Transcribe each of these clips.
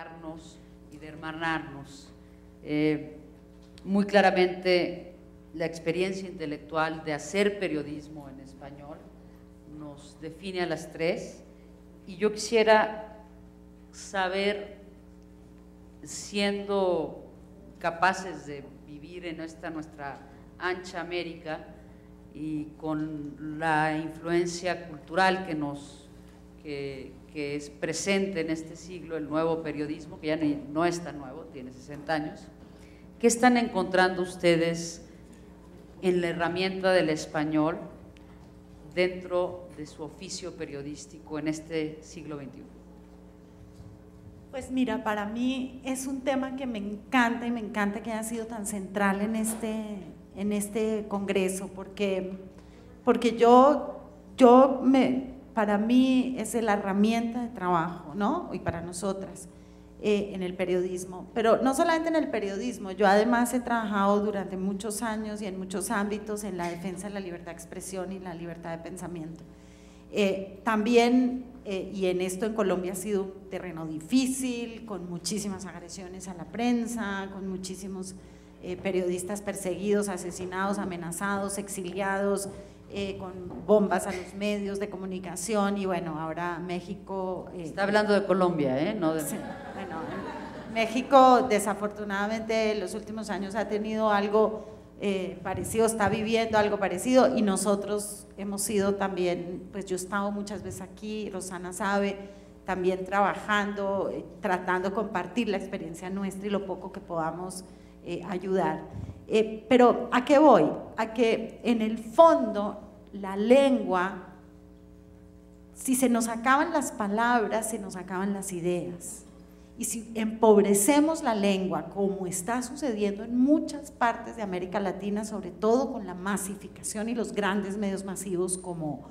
acercarnos y de hermanarnos. Muy claramente la experiencia intelectual de hacer periodismo en español nos define a las tres, y yo quisiera saber, siendo capaces de vivir en esta nuestra ancha América y con la influencia cultural que es presente en este siglo, el nuevo periodismo, que ya no es tan nuevo, tiene 60 años, ¿qué están encontrando ustedes en la herramienta del español dentro de su oficio periodístico en este siglo XXI? Pues mira, para mí es un tema que me encanta, y me encanta que haya sido tan central en este congreso, porque para mí es la herramienta de trabajo, ¿no? Y para nosotras en el periodismo, pero no solamente en el periodismo. Yo además he trabajado durante muchos años y en muchos ámbitos en la defensa de la libertad de expresión y la libertad de pensamiento. También, y en esto en Colombia ha sido un terreno difícil, con muchísimas agresiones a la prensa, con muchísimos periodistas perseguidos, asesinados, amenazados, exiliados, con bombas a los medios de comunicación. Y bueno, ahora México… Está hablando de Colombia, ¿no? Sí, bueno, México desafortunadamente en los últimos años ha tenido algo parecido, está viviendo algo parecido, y nosotros hemos sido también, pues yo he estado muchas veces aquí, Rosana sabe, también trabajando, tratando de compartir la experiencia nuestra y lo poco que podamos ayudar. Pero ¿a qué voy? A que en el fondo la lengua, si se nos acaban las palabras, se nos acaban las ideas. Y si empobrecemos la lengua, como está sucediendo en muchas partes de América Latina, sobre todo con la masificación y los grandes medios masivos como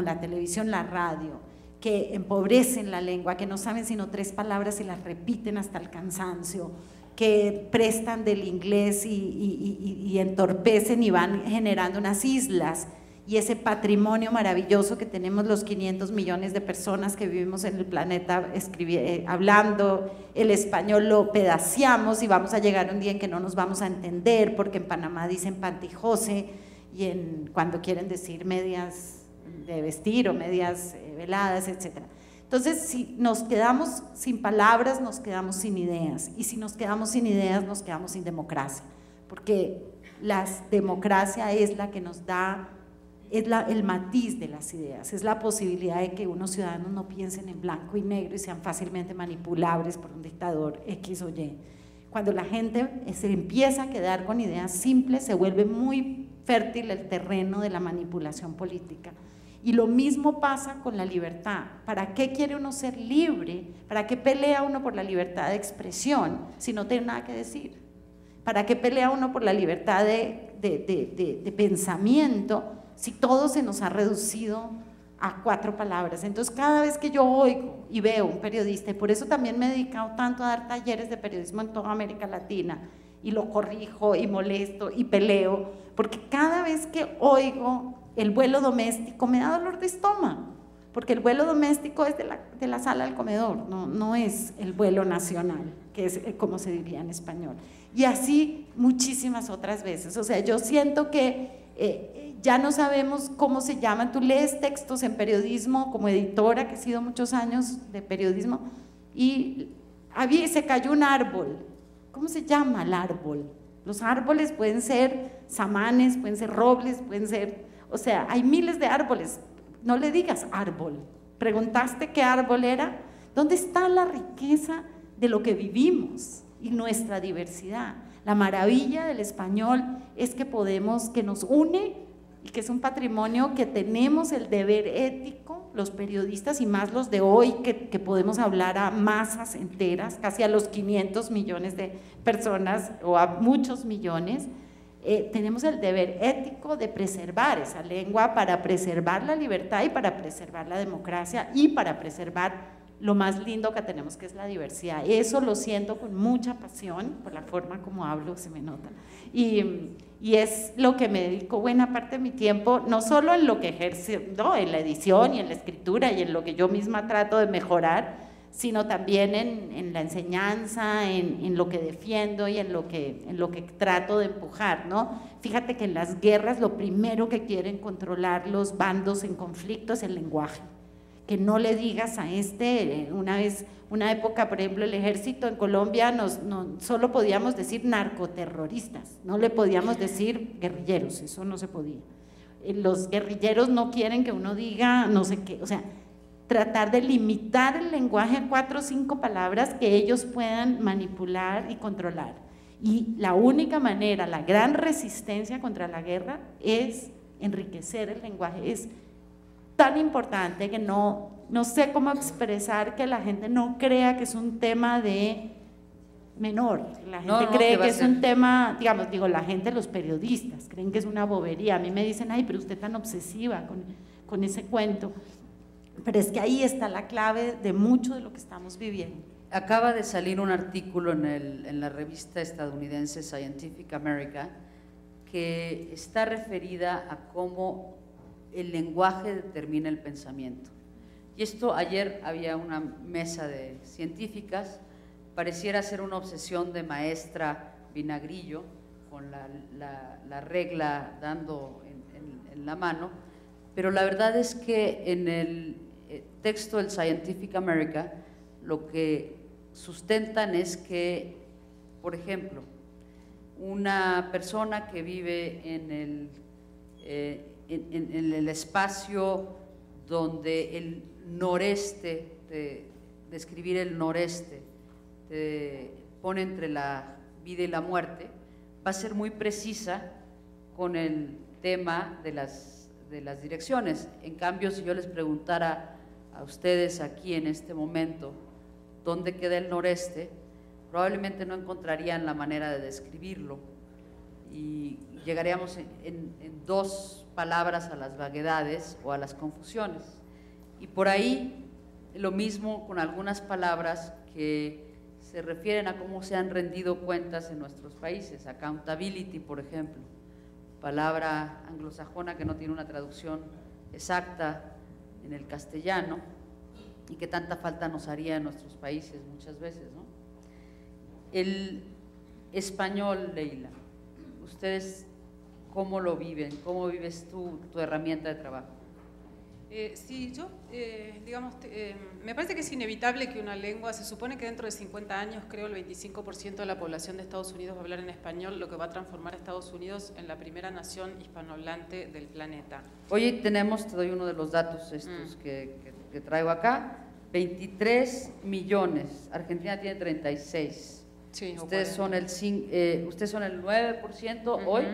la televisión, la radio, que empobrecen la lengua, que no saben sino 3 palabras y las repiten hasta el cansancio, que prestan del inglés y entorpecen y van generando unas islas, y ese patrimonio maravilloso que tenemos los 500 millones de personas que vivimos en el planeta hablando el español, lo pedaceamos y vamos a llegar un día en que no nos vamos a entender, porque en Panamá dicen pantyhose y cuando quieren decir medias de vestir o medias veladas, etc. Entonces, si nos quedamos sin palabras, nos quedamos sin ideas, y si nos quedamos sin ideas, nos quedamos sin democracia, porque la democracia es la que nos da, el matiz de las ideas, es la posibilidad de que unos ciudadanos no piensen en blanco y negro y sean fácilmente manipulables por un dictador X o Y. Cuando la gente se empieza a quedar con ideas simples, se vuelve muy fértil el terreno de la manipulación política. Y lo mismo pasa con la libertad. ¿Para qué quiere uno ser libre? ¿Para qué pelea uno por la libertad de expresión si no tiene nada que decir? ¿Para qué pelea uno por la libertad de pensamiento si todo se nos ha reducido a 4 palabras? Entonces, cada vez que yo oigo y veo un periodista, y por eso también me he dedicado tanto a dar talleres de periodismo en toda América Latina, y lo corrijo y molesto y peleo, porque cada vez que oigo el vuelo doméstico me da dolor de estómago, porque el vuelo doméstico es de la sala al comedor, no es el vuelo nacional, que es como se diría en español. Y así muchísimas otras veces. O sea, yo siento que ya no sabemos cómo se llaman. Tú lees textos en periodismo como editora, que he sido muchos años de periodismo, y se cayó un árbol. ¿Cómo se llama el árbol? Los árboles pueden ser samanes, pueden ser robles, pueden ser… O sea, hay miles de árboles. No le digas árbol. ¿Preguntaste qué árbol era? ¿Dónde está la riqueza de lo que vivimos y nuestra diversidad? La maravilla del español es que nos une, y que es un patrimonio que tenemos el deber ético, los periodistas y más los de hoy, que podemos hablar a masas enteras, casi a los 500 millones de personas o a muchos millones. Tenemos el deber ético de preservar esa lengua, para preservar la libertad y para preservar la democracia y para preservar lo más lindo que tenemos, que es la diversidad. Eso lo siento con mucha pasión, por la forma como hablo se me nota, y es lo que me dedico buena parte de mi tiempo, no solo en lo que ejerzo, no, en la edición y en la escritura y en lo que yo misma trato de mejorar, sino también en la enseñanza, en lo que defiendo y en lo que trato de empujar, ¿no? Fíjate que en las guerras lo primero que quieren controlar los bandos en conflicto es el lenguaje. Que no le digas a una época, por ejemplo, el ejército en Colombia solo podíamos decir narcoterroristas, no le podíamos decir guerrilleros, eso no se podía. Los guerrilleros no quieren que uno diga no sé qué, o sea, tratar de limitar el lenguaje a 4 o 5 palabras que ellos puedan manipular y controlar. Y la única manera, la gran resistencia contra la guerra es enriquecer el lenguaje, es tan importante que no sé cómo expresar que la gente no crea que es un tema de menor, la gente cree que es un tema, la gente, los periodistas, creen que es una bobería, a mí me dicen, ay, pero usted tan obsesiva con ese cuento, pero es que ahí está la clave de mucho de lo que estamos viviendo. Acaba de salir un artículo en la revista estadounidense Scientific America que está referida a cómo el lenguaje determina el pensamiento. Y esto, ayer había una mesa de científicas, pareciera ser una obsesión de maestra Vinagrillo, con la regla dando en la mano, pero la verdad es que en el texto del Scientific America lo que sustentan es que, por ejemplo, una persona que vive en el espacio donde el noreste, describir el noreste, te pone entre la vida y la muerte, va a ser muy precisa con el tema de las direcciones. En cambio, si yo les preguntara a ustedes aquí en este momento dónde queda el noreste, probablemente no encontrarían la manera de describirlo y llegaríamos en 2 palabras a las vaguedades o a las confusiones. Y por ahí lo mismo con algunas palabras que se refieren a cómo se han rendido cuentas en nuestros países. Accountability, por ejemplo, palabra anglosajona que no tiene una traducción exacta en el castellano y que tanta falta nos haría en nuestros países muchas veces, ¿no? El español, Leila, ¿ustedes cómo lo viven? ¿Cómo vives tú tu herramienta de trabajo? Sí, yo, me parece que es inevitable que una lengua, se supone que dentro de 50 años, creo, el 25% de la población de Estados Unidos va a hablar en español, lo que va a transformar a Estados Unidos en la primera nación hispanohablante del planeta. Hoy tenemos, te doy uno de los datos estos que traigo acá, 23 millones, Argentina tiene 36. Sí, ustedes son el 9% hoy,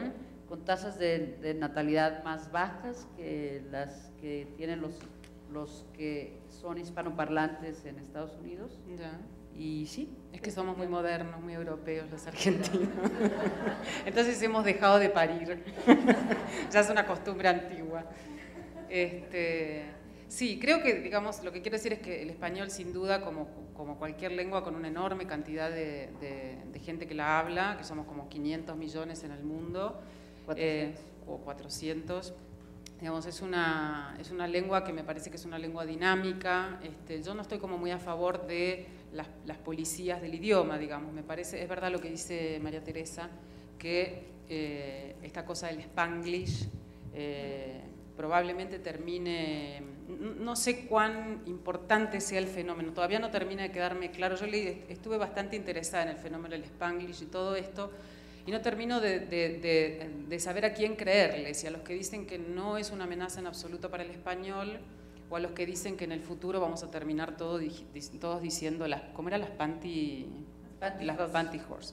con tasas de natalidad más bajas que las que tienen los que son hispanoparlantes en Estados Unidos. Ya. Y sí. Es que somos muy modernos, muy europeos los argentinos. Entonces hemos dejado de parir. Ya es una costumbre antigua. Sí, creo que, digamos, lo que quiero decir es que el español, sin duda, como cualquier lengua con una enorme cantidad de gente que la habla, que somos como 500 millones en el mundo, 400. o 400, digamos, es una lengua que me parece que es una lengua dinámica. Yo no estoy como muy a favor de las policías del idioma, digamos. Me parece, es verdad lo que dice María Teresa, que esta cosa del Spanglish probablemente termine, no sé cuán importante sea el fenómeno, todavía no termina de quedarme claro. Yo estuve bastante interesada en el fenómeno del Spanglish y todo esto, y no termino de saber a quién creerle, si a los que dicen que no es una amenaza en absoluto para el español, o a los que dicen que en el futuro vamos a terminar todos diciendo, ¿cómo eran las panty horse?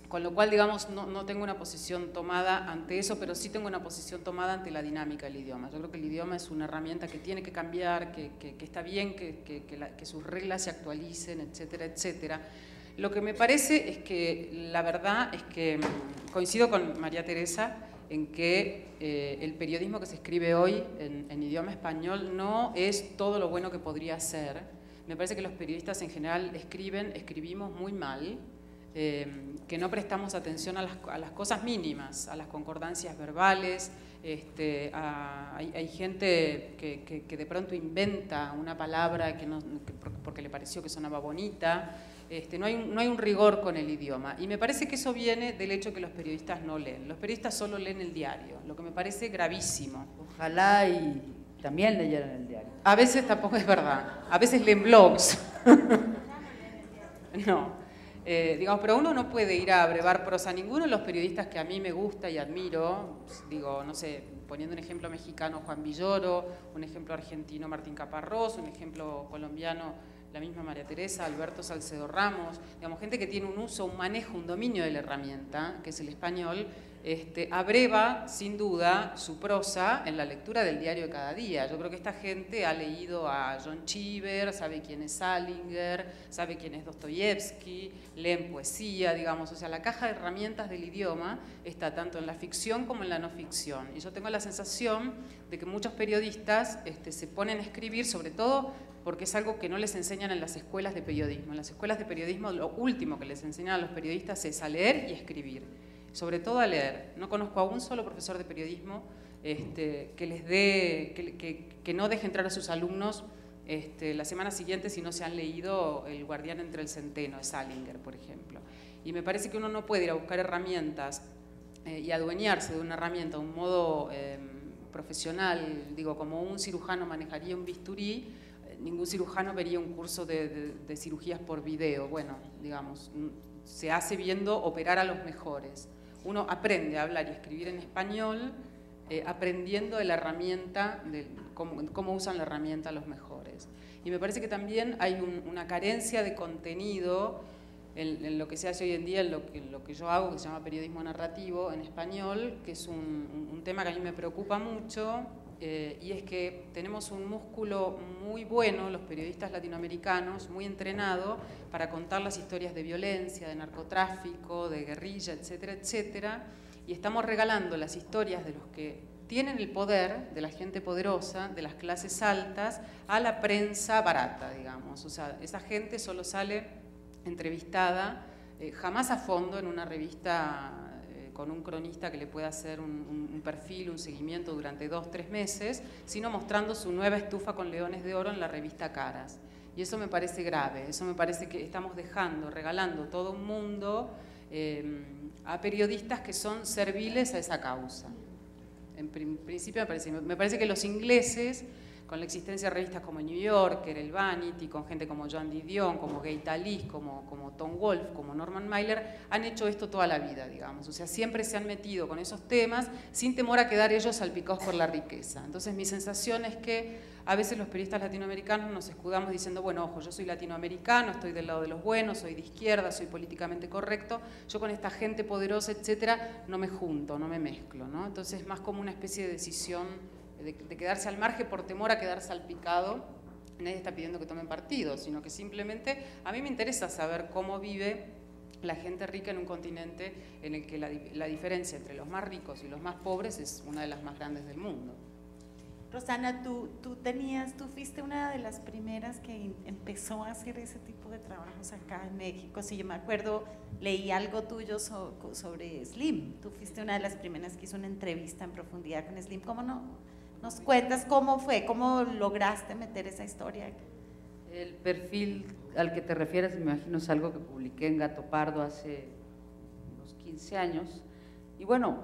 Con lo cual, digamos, no tengo una posición tomada ante eso, pero sí tengo una posición tomada ante la dinámica del idioma. Yo creo que el idioma es una herramienta que tiene que cambiar, que está bien que sus reglas se actualicen, etcétera, etcétera. Lo que me parece es que la verdad es que coincido con María Teresa en que el periodismo que se escribe hoy en idioma español no es todo lo bueno que podría ser. Me parece que los periodistas en general escribimos muy mal, que no prestamos atención a las cosas mínimas, a las concordancias verbales, Hay gente que de pronto inventa una palabra porque le pareció que sonaba bonita. No hay un rigor con el idioma. Y me parece que eso viene del hecho que los periodistas no leen. Los periodistas solo leen el diario, lo que me parece gravísimo. Ojalá y también leyeran el diario. A veces tampoco es verdad. A veces leen blogs. No. Digamos, pero uno no puede ir a abrevar prosa. Ninguno de los periodistas que a mí me gusta y admiro, digo, no sé, poniendo un ejemplo mexicano, Juan Villoro, un ejemplo argentino, Martín Caparrós, un ejemplo colombiano, la misma María Teresa, Alberto Salcedo Ramos, digamos, gente que tiene un uso, un manejo, un dominio de la herramienta, que es el español, abreva, sin duda, su prosa en la lectura del diario de cada día. Yo creo que esta gente ha leído a John Cheever, sabe quién es Salinger, sabe quién es Dostoyevsky, leen poesía, digamos, o sea, la caja de herramientas del idioma está tanto en la ficción como en la no ficción. Y yo tengo la sensación de que muchos periodistas se ponen a escribir, sobre todo porque es algo que no les enseñan en las escuelas de periodismo. En las escuelas de periodismo lo último que les enseñan a los periodistas es a leer y escribir. Sobre todo a leer. No conozco a un solo profesor de periodismo que no deje entrar a sus alumnos la semana siguiente si no se han leído El guardián entre el centeno, de Salinger, por ejemplo. Y me parece que uno no puede ir a buscar herramientas y adueñarse de una herramienta, un modo profesional, digo, como un cirujano manejaría un bisturí, ningún cirujano vería un curso de cirugías por video. Bueno, digamos, se hace viendo operar a los mejores. Uno aprende a hablar y escribir en español aprendiendo de la herramienta, cómo usan la herramienta los mejores. Y me parece que también hay una carencia de contenido en lo que se hace hoy en día, en lo que yo hago, que se llama periodismo narrativo en español, que es un tema que a mí me preocupa mucho, y es que tenemos un músculo muy bueno, los periodistas latinoamericanos, muy entrenado para contar las historias de violencia, de narcotráfico, de guerrilla, etcétera, etcétera, y estamos regalando las historias de los que tienen el poder, de la gente poderosa, de las clases altas, a la prensa barata, digamos. O sea, esa gente solo sale entrevistada, jamás a fondo en una revista con un cronista que le pueda hacer un perfil, un seguimiento durante 2 o 3 meses, sino mostrando su nueva estufa con leones de oro en la revista Caras. Y eso me parece grave, eso me parece que estamos regalando todo un mundo a periodistas que son serviles a esa causa. En principio me parece que los ingleses, con la existencia de revistas como New Yorker, el Vanity, con gente como Joan Didion, como Gay Talese, como Tom Wolfe, como Norman Mailer, han hecho esto toda la vida, digamos. O sea, siempre se han metido con esos temas sin temor a quedar ellos salpicados por la riqueza. Entonces, mi sensación es que a veces los periodistas latinoamericanos nos escudamos diciendo, bueno, ojo, yo soy latinoamericano, estoy del lado de los buenos, soy de izquierda, soy políticamente correcto, yo con esta gente poderosa, etcétera, no me junto, no me mezclo, ¿no? Entonces, es más como una especie de decisión de quedarse al margen por temor a quedar salpicado. Nadie está pidiendo que tomen partido, sino que simplemente a mí me interesa saber cómo vive la gente rica en un continente en el que la diferencia entre los más ricos y los más pobres es una de las más grandes del mundo. Rosana, tú fuiste una de las primeras que empezó a hacer ese tipo de trabajos acá en México. Si yo me acuerdo, leí algo tuyo sobre Slim. Tú fuiste una de las primeras que hizo una entrevista en profundidad con Slim. ¿Cómo no? ¿Nos cuentas cómo fue? ¿Cómo lograste meter esa historia? El perfil al que te refieres, me imagino, es algo que publiqué en Gato Pardo hace unos 15 años. Y bueno,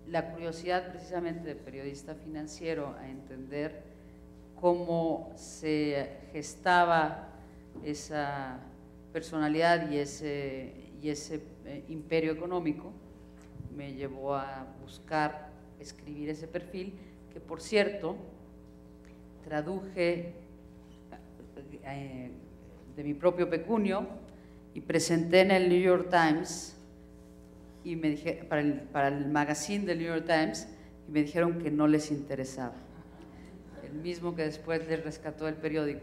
la curiosidad precisamente del periodista financiero a entender cómo se gestaba esa personalidad y ese imperio económico me llevó a buscar escribir ese perfil, que por cierto traduje de mi propio pecunio y presenté en el New York Times y me dije, para el magazine del New York Times, y me dijeron que no les interesaba, el mismo que después les rescató el periódico.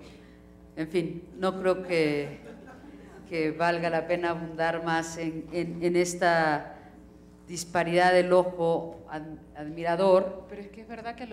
En fin, no creo que valga la pena abundar más en esta disparidad del ojo admirador. Pero es que es verdad que